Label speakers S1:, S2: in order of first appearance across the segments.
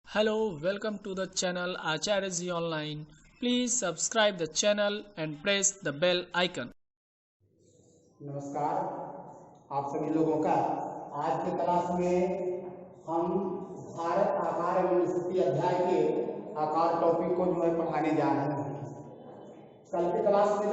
S1: Hello, welcome to the channel Acharya Ji Online. Please subscribe the channel and press the bell icon.
S2: नमस्कार आप सभी लोगों का आज के क्लास में हम भारत आकार एवं स्थिति अध्याय के आकार टॉपिक को पढ़ाने जा रहे हैं। कल के क्लास में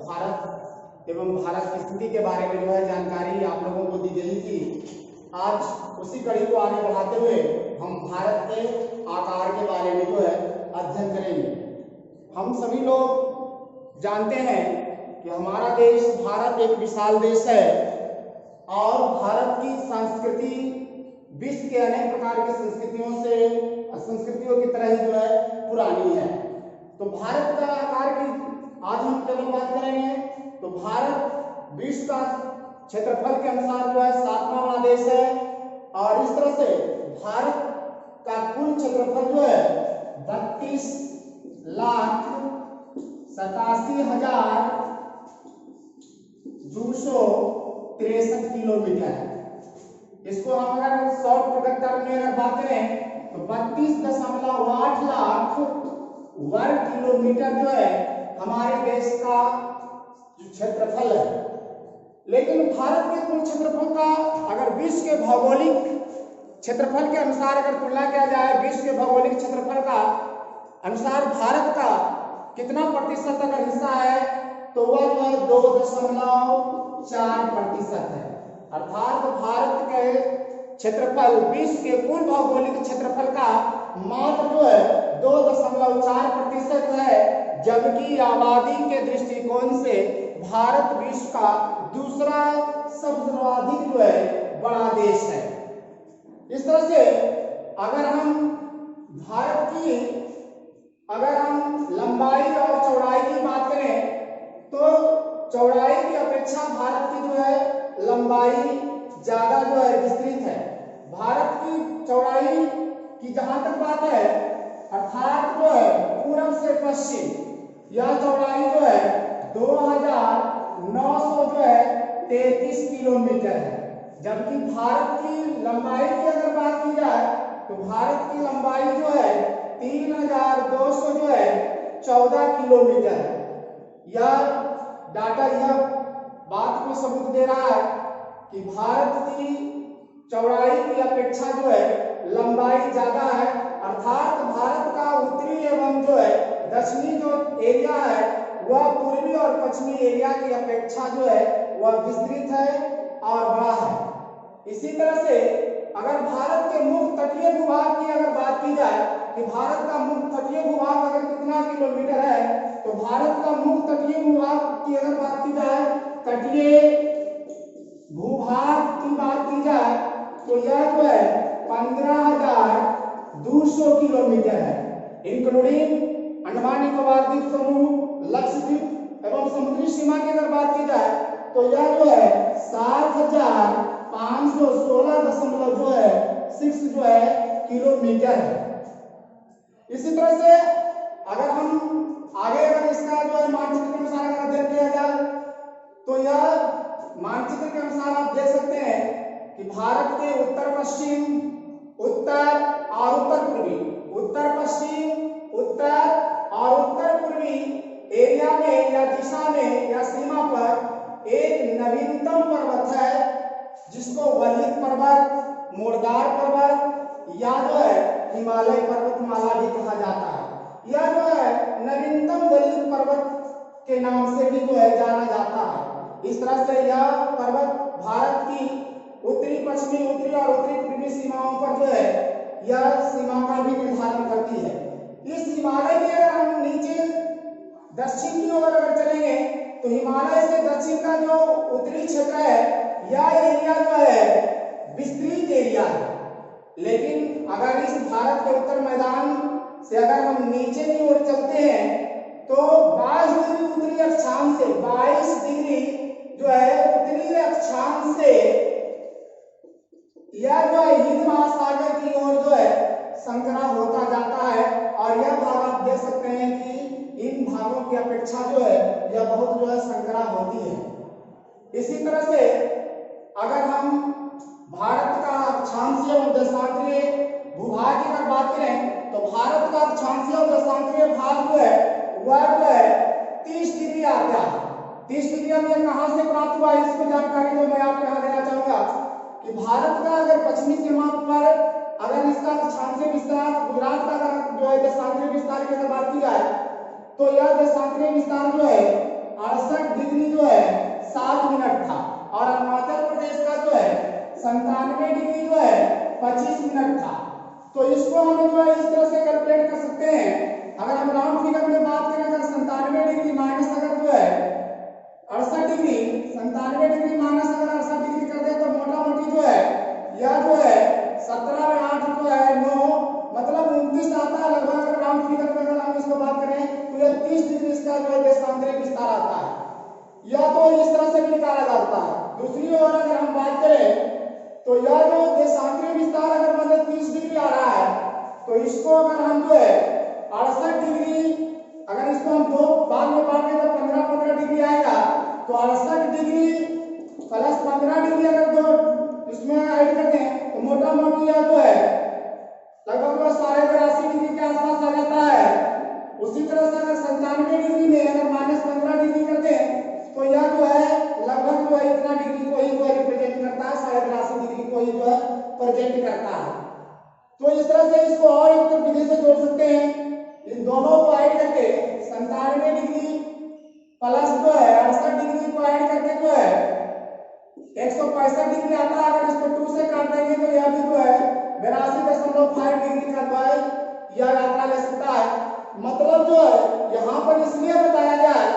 S2: भारत एवं भारत की स्थिति के बारे में जानकारी आप लोगों को दी गई थी। आज उसी कड़ी को आगे बढ़ाते हुए हम भारत के आकार के बारे में अध्ययन करेंगे। हम सभी लोग जानते हैं कि हमारा देश भारत एक विशाल देश है और भारत की संस्कृति विश्व के अनेक प्रकार की संस्कृतियों की तरह ही पुरानी है। तो भारत का आकार की आज हम केवल बात करेंगे। तो भारत विश्व का क्षेत्रफल के अनुसार 7वां बड़ा देश है और इस तरह से भारत का कुल क्षेत्रफल 32,87,263 किलोमीटर है। इसको हम अगर शॉर्ट टर्म में अगर बात करें तो 32.8 लाख वर्ग किलोमीटर हमारे देश का क्षेत्रफल है। लेकिन भारत के कुल क्षेत्रफल का अगर विश्व के भौगोलिक क्षेत्रफल के अनुसार अगर तुलना किया जाए, विश्व के भौगोलिक क्षेत्रफल का अनुसार भारत का कितना प्रतिशत अगर हिस्सा है तो वह 2.4% है। अर्थात भारत के क्षेत्रफल विश्व के कुल भौगोलिक क्षेत्रफल का मात्र 2.4% है, जबकि आबादी के दृष्टिकोण से भारत विश्व का दूसरा सबसे सर्वाधिक बड़ा देश है। इस तरह से अगर हम भारत की लंबाई और चौड़ाई की बात करें तो चौड़ाई की अपेक्षा भारत की लंबाई ज्यादा विस्तृत है। भारत की चौड़ाई की जहां तक बात है अर्थात पूर्व से पश्चिम यह चौड़ाई 2,933 किलोमीटर है, जबकि भारत की लंबाई की अगर बात की जाए तो भारत की लंबाई 3,214 किलोमीटर है। यह डाटा यह बात को सबूत दे रहा है कि भारत की चौड़ाई की अपेक्षा लंबाई ज्यादा है। अर्थात भारत का उत्तरी एवं दक्षिणी एरिया है वह पूर्वी और पश्चिमी एरिया की अपेक्षा वह विस्तृत है और बड़ा है। इसी तरह से अगर भारत के मुख्य तटीय भूभाग की अगर बात की जाए कि भारत का मुख्य तटीय भूभाग अगर कितना किलोमीटर है तो भारत का मुख्य तटीय भूभाग की अगर बात की जाए, तटीय भूभाग की बात की जाए तो यह 15,200 किलोमीटर है, इंक्लूडिंग अंडमान निकोबार द्वीप समूह, लक्षद्वीप एवं समुद्री सीमा की अगर बात की जाए तो यह 7,516.6 किलोमीटर है। इसी तरह से अगर हम आगे इसका मानचित्र के अनुसार अगर अध्ययन किया जाए तो यह मानचित्र के अनुसार आप देख सकते हैं कि भारत के उत्तर पश्चिम, उत्तर और उत्तर पूर्वी, उत्तर पश्चिम, उत्तर और उत्तर पूर्वी एरिया में या दिशा में या सीमा पर एक नवीनतम पर्वत है जिसको वल्लिक पर्वत, मोरदार पर्वत या हिमालय पर्वतमाला भी कहा जाता है। यह नवीनतम वल्लिक पर्वत के नाम से भी जाना जाता है। इस तरह से यह पर्वत भारत की उत्तरी पश्चिमी, उत्तरी और उत्तरी पूर्वी सीमाओं पर यह सीमा का भी निर्धारण करती है। इस हिमालय के अगर हम नीचे दक्षिण की ओर अगर चलेंगे तो हिमालय से दक्षिण का उत्तरी क्षेत्र है यह एरिया विस्तृत एरिया है। लेकिन अगर इस भारत के उत्तर मैदान से अगर हम नीचे की ओर चलते हैं तो 22 डिग्री उत्तरी अक्षांश से 22 डिग्री उत्तरी अक्षांश से यह हिंद महासागर की ओर संकरा होता जाता है। और यह भाग आप देख सकते हैं कि इन भागों की अपेक्षा यह बहुत संकरा होती है। इसी तरह से अगर हम भारत का अक्षांशीय और देशांतरीय भूभाग की अगर बात करें तो भारत का अक्षांशीय और देशांतरीय भाग जो है वह जो है 30 डिग्री आता है। 30 डिग्री अब यह कहाँ से प्राप्त हुआ इसको जानकारी जो मैं आपको यहाँ देना चाहूंगा कि भारत का अगर पश्चिमी सीमा पर अगर इसका अक्षांशीय विस्तार, गुजरात का अगर जो है देशांतरीय विस्तार की अगर बात की जाए तो यह देशांतरीय विस्तार जो है 68 डिग्री जो है 7 मिनट था और अरुणाचल प्रदेश का जो है 97 डिग्री जो है 25 मिनट था। तो इसको हम जो है इस तरह से कैलकुलेट कर सकते हैं। अगर हम राउंड फिगर में बात करें अगर 97 डिग्री माइनस अगर जो है 68 डिग्री, 97 डिग्री माइनस अगर 68 डिग्री कर दे तो मोटा मोटी जो है यह जो है 17 में 8 जो है 9 मतलब 29 आता है लगभग। अगर राउंड फिगर में अगर हम इसको बात करें तो यह 30 डिग्री इसका जो है देशांतरीय विस्तार आता है। यह तो इस तरह से भी निकाला जाता है। दूसरी ओर अगर हम बात करें तो यह जो देशांतरीय विस्तार अगर मतलब 30 डिग्री आ रहा है तो इसको अगर हम जो है 68 डिग्री अगर इसको हम दो भाग में बांट दें तो 15 डिग्री आएगा। तो 68 डिग्री प्लस 15 डिग्री अगर दो इसमें ऐड कर दें तो मोटा मोटी यह जो है लगभग 83 डिग्री के आसपास आ जाता है। उसी तरह से अगर 97 डिग्री में अगर माइनस 15 डिग्री कर दें तो यह जो है लगभग जो है इतना डिग्री को ही जो है रिप्रेजेंट करता है, 83 डिग्री को ही जो है प्रेजेंट करता है। तो इस तरह से इसको और एक विधि से जोड़ सकते हैं। इन दोनों को ऐड करके 97 डिग्री प्लस जो है 68 डिग्री को ऐड करके जो है 165 डिग्री आता है। अगर इसको 2 से काट देंगे तो यह भी जो है 82.5 डिग्री का जो है यह यात्रा ले सकता है। मतलब जो है यहाँ पर इसलिए बताया गया है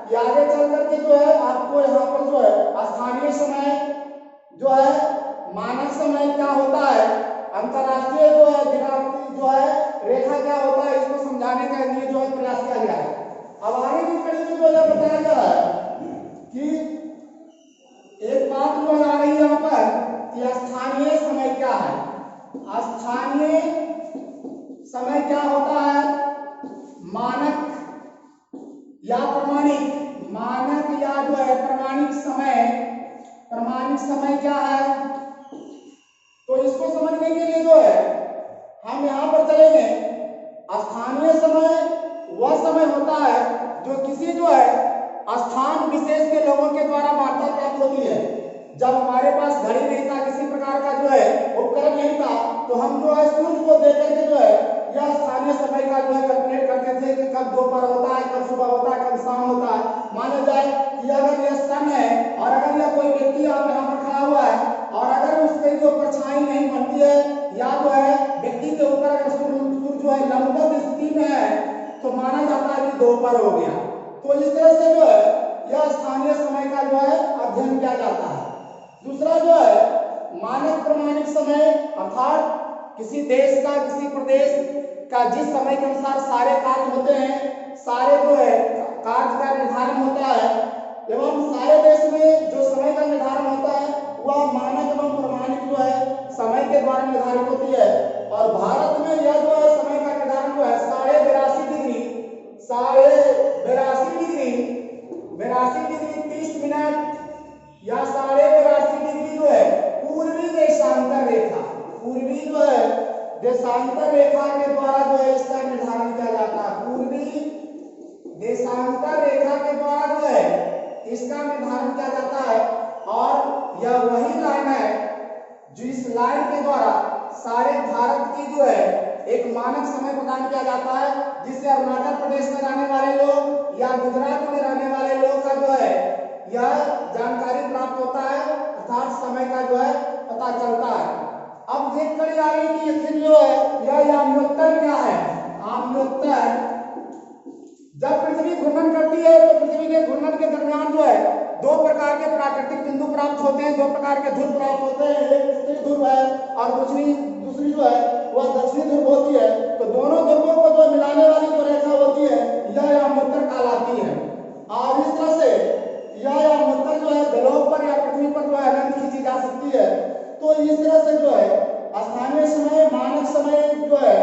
S2: कि आगे चल करके जो है आपको यहाँ पर जो है स्थानीय समय जो है मानक समय क्या होता है, अंतरराष्ट्रीय जो है दिनांक जो है रेखा क्या होता है, इसको समझाने के लिए जो है प्रयास किया गया है। अब आगे की कड़ी में जो है बताया गया है कि एक बात जो आ रही है यहाँ पर कि स्थानीय समय क्या है। स्थानीय समय क्या होता है, मानक या प्रमाणिक, मानक या जो है प्रमाणिक समय, प्रमाणिक समय क्या है। तो इसको समझने के लिए जो है हम यहाँ पर चलेंगे। स्थानीय समय वह समय होता है जो किसी जो है स्थान विशेष के लोगों के द्वारा वार्ता प्राप्त होती है। जब हमारे पास घड़ी नहीं था, किसी प्रकार का जो है उपकरण नहीं था, तो हम जो है सूर्य को देख करके जो है यह स्थानीय समय का जो है कैलकुलेट करते थे कि कब दोपहर होता है, कब सुबह होता है, कब शाम होता है। माना जाए कि अगर यह सन है और अगर यह कोई व्यक्ति आप यहाँ पर खड़ा हुआ है और अगर उसकी जो परछाई नहीं बनती है या जो है व्यक्ति के ऊपर अगर सूर्य जो है लंबवत स्थिति में है तो माना जाता है कि दोपहर हो गया। तो इस तरह से जो है यह स्थानीय समय का जो है अध्ययन किया जाता है। दूसरा जो है मानक प्रमाणिक समय अर्थात किसी देश का, किसी प्रदेश का जिस समय के अनुसार सारे कार्य होते हैं, सारे जो है कार्य का निर्धारण होता है एवं सारे देश में जो समय का निर्धारण होता है वह मानक एवं प्रमाणिक जो है समय के द्वारा निर्धारित होती है। और भारत में यह जो है समय का निर्धारण जो है 82.5 डिग्री, 82.5 डिग्री 30 मिनट या 82.5 डिग्री जो है पूर्वी देशांतर रेखा, पूर्वी जो है देशांतर रेखा के द्वारा जो है इसका निर्धारण किया जाता है। पूर्वी देशांतर रेखा के द्वारा जो है इसका निर्धारण किया जाता है। और यह वही लाइन है जो इस लाइन के द्वारा सारे भारत की जो है एक मानक समय प्रदान किया जाता है, जिससे अरुणाचल प्रदेश में रहने वाले लोग या गुजरात में रहने वाले लोग का जो है यह जानकारी प्राप्त होता है अर्थात समय का जो है पता चलता है। अब देख कर आ रही कि फिर जो है यह आम्योत्तर क्या है। आम्योत्तर जब पृथ्वी घूर्णन करती है तो पृथ्वी के घूर्णन के दरमियान जो है दो प्रकार के प्राकृतिक बिंदु प्राप्त होते हैं, दो प्रकार के ध्रुव प्राप्त होते हैं। एक उत्तरी ध्रुव है और दूसरी जो है वह दक्षिणी ध्रुव होती है। तो दोनों ध्रुवों को जो मिलाने वाली जो रेखा होती है यह आम्योत्तर कहलाती है। और इस तरह से यह आम्योत्तर जो है ग्लोब पर या पृथ्वी पर जो है अनंत खींची जा सकती है। तो इस तरह से जो है स्थानीय समय, मानक समय जो है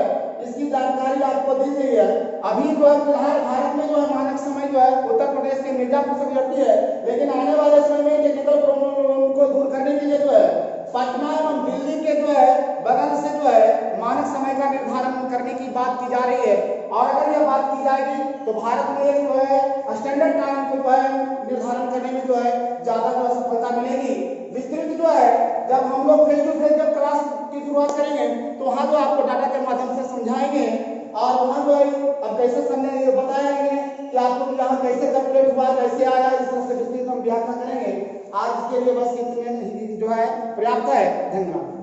S2: इसकी जानकारी आपको दी गई है। अभी जो है फिलहाल भारत में जो है मानक समय जो है उत्तर प्रदेश के मिर्जापुर से गुजरती है, लेकिन आने वाले समय में टेक्निकल प्रॉब्लम को दूर करने के लिए जो है पटना एवं दिल्ली के जो है बगल से जो है मानक समय का निर्धारण करने की बात की जा रही है। और अगर यह बात की जाएगी तो भारत में एक जो है स्टैंडर्ड टाइम को जो है निर्धारण करने में जो है ज्यादा जो सफलता मिलेगी। विस्तृत जो है जब हम लोग फेस टू फेस जब क्लास की शुरुआत करेंगे तो वहाँ जो आपको डाटा के माध्यम से समझाएंगे और वहाँ जो है अब कैसे समझेंगे ये बताएंगे कि आपको यहाँ कैसे कैलकुलेट हुआ, कैसे आया, इस तरह से विस्तृत हम व्याख्या करेंगे। आज के लिए बस इतने ही जो है पर्याप्त है। धन्यवाद।